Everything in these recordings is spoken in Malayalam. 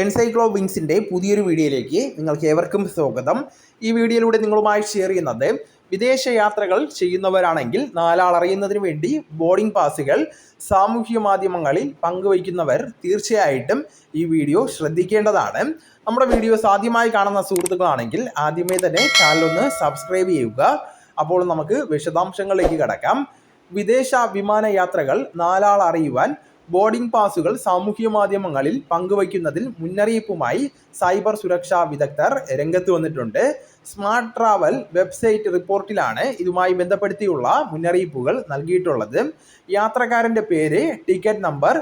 എൻസൈക്ലോ വിങ്സിൻ്റെ പുതിയൊരു വീഡിയോയിലേക്ക് നിങ്ങൾക്ക് ഏവർക്കും സ്വാഗതം. ഈ വീഡിയോയിലൂടെ നിങ്ങളുമായി ഷെയർ ചെയ്യുന്നത് വിദേശ യാത്രകൾ ചെയ്യുന്നവരാണെങ്കിൽ നാലാൾ അറിയുന്നതിന് വേണ്ടി ബോർഡിംഗ് പാസുകൾ സാമൂഹ്യ മാധ്യമങ്ങളിൽ പങ്കുവയ്ക്കുന്നവർ തീർച്ചയായിട്ടും ഈ വീഡിയോ ശ്രദ്ധിക്കേണ്ടതാണ്. നമ്മുടെ വീഡിയോസ് ആദ്യമായി കാണുന്ന സുഹൃത്തുക്കളാണെങ്കിൽ ആദ്യമേ തന്നെ ചാനലൊന്ന് സബ്സ്ക്രൈബ് ചെയ്യുക. അപ്പോൾ നമുക്ക് വിശദാംശങ്ങളിലേക്ക് കടക്കാം. വിദേശ വിമാനയാത്രകൾ നാലാൾ അറിയുവാൻ ബോർഡിംഗ് പാസുകൾ സാമൂഹ്യ മാധ്യമങ്ങളിൽ പങ്കുവയ്ക്കുന്നതിൽ മുന്നറിയിപ്പുമായി സൈബർ സുരക്ഷാ വിദഗ്ധർ രംഗത്ത് വന്നിട്ടുണ്ട്. സ്മാർട്ട് ട്രാവൽ വെബ്സൈറ്റ് റിപ്പോർട്ടിലാണ് ഇതുമായി ബന്ധപ്പെടുത്തിയുള്ള മുന്നറിയിപ്പുകൾ നൽകിയിട്ടുള്ളത്. യാത്രക്കാരൻ്റെ പേര്, ടിക്കറ്റ് നമ്പർ,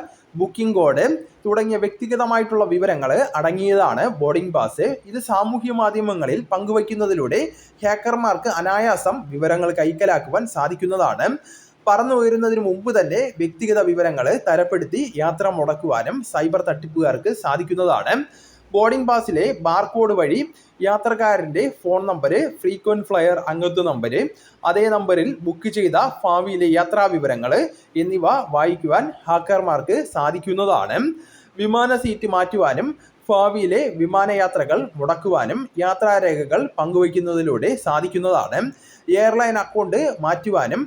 ബുക്കിംഗ് കോഡ് തുടങ്ങിയ വ്യക്തിഗതമായിട്ടുള്ള വിവരങ്ങൾ അടങ്ങിയതാണ് ബോർഡിംഗ് പാസ്. ഇത് സാമൂഹ്യ മാധ്യമങ്ങളിൽ പങ്കുവയ്ക്കുന്നതിലൂടെ ഹാക്കർമാർക്ക് അനായാസം വിവരങ്ങൾ കൈക്കലാക്കുവാൻ സാധിക്കുന്നതാണ്. പറന്നു ഉയരുന്നതിന് മുമ്പ് തന്നെ വ്യക്തിഗത വിവരങ്ങൾ തരപ്പെടുത്തി യാത്ര മുടക്കുവാനും സൈബർ തട്ടിപ്പുകാർക്ക് സാധിക്കുന്നതാണ്. ബോർഡിംഗ് പാസിലെ ബാർകോഡ് വഴി യാത്രക്കാരൻ്റെ ഫോൺ നമ്പർ, ഫ്രീക്വൻറ്റ് ഫ്ലയർ അംഗത്വ നമ്പർ, അതേ നമ്പറിൽ ബുക്ക് ചെയ്ത ഭാവിയിലെ യാത്രാ വിവരങ്ങൾ എന്നിവ വായിക്കുവാൻ ഹാക്കർമാർക്ക് സാധിക്കുന്നതാണ്. വിമാന സീറ്റ് മാറ്റുവാനും ഭാവിയിലെ വിമാനയാത്രകൾ മുടക്കുവാനും യാത്രാരേഖകൾ പങ്കുവയ്ക്കുന്നതിലൂടെ സാധിക്കുന്നതാണ്. എയർലൈൻ അക്കൗണ്ട് മാറ്റുവാനും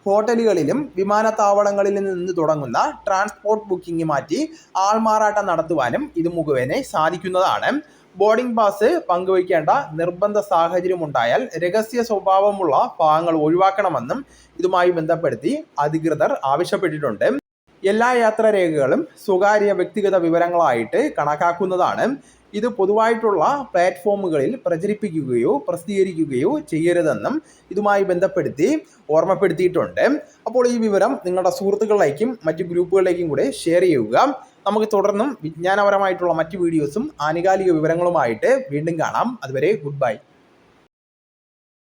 ഹോട്ടലുകളിലും വിമാനത്താവളങ്ങളിൽ നിന്ന് തുടങ്ങുന്ന ട്രാൻസ്പോർട്ട് ബുക്കിംഗ് മാറ്റി ആൾമാറാട്ടം നടത്തുവാനും ഇത് മുഖേന സാധിക്കുന്നതാണ്. ബോർഡിംഗ് പാസ് പങ്കുവയ്ക്കേണ്ട നിർബന്ധ സാഹചര്യമുണ്ടായാൽ രഹസ്യ സ്വഭാവമുള്ള ഭാഗങ്ങൾ ഒഴിവാക്കണമെന്നും ഇതുമായി ബന്ധപ്പെടുത്തി അധികൃതർ ആവശ്യപ്പെട്ടിട്ടുണ്ട്. എല്ലാ യാത്രാരേഖകളും സ്വകാര്യ വ്യക്തിഗത വിവരങ്ങളായിട്ട് കണക്കാക്കുന്നതാണ്. ഇത് പൊതുവായിട്ടുള്ള പ്ലാറ്റ്ഫോമുകളിൽ പ്രചരിപ്പിക്കുകയോ പ്രസിദ്ധീകരിക്കുകയോ ചെയ്യരുതെന്നും ഇതുമായി ബന്ധപ്പെടുത്തി ഓർമ്മപ്പെടുത്തിയിട്ടുണ്ട്. അപ്പോൾ ഈ വിവരം നിങ്ങളുടെ സുഹൃത്തുക്കളിലേക്കും മറ്റ് ഗ്രൂപ്പുകളിലേക്കും കൂടെ ഷെയർ ചെയ്യുക. നമുക്ക് തുടർന്നും വിജ്ഞാനപരമായിട്ടുള്ള മറ്റ് വീഡിയോസും ആനുകാലിക വിവരങ്ങളുമായിട്ട് വീണ്ടും കാണാം. അതുവരെ ഗുഡ് ബൈ.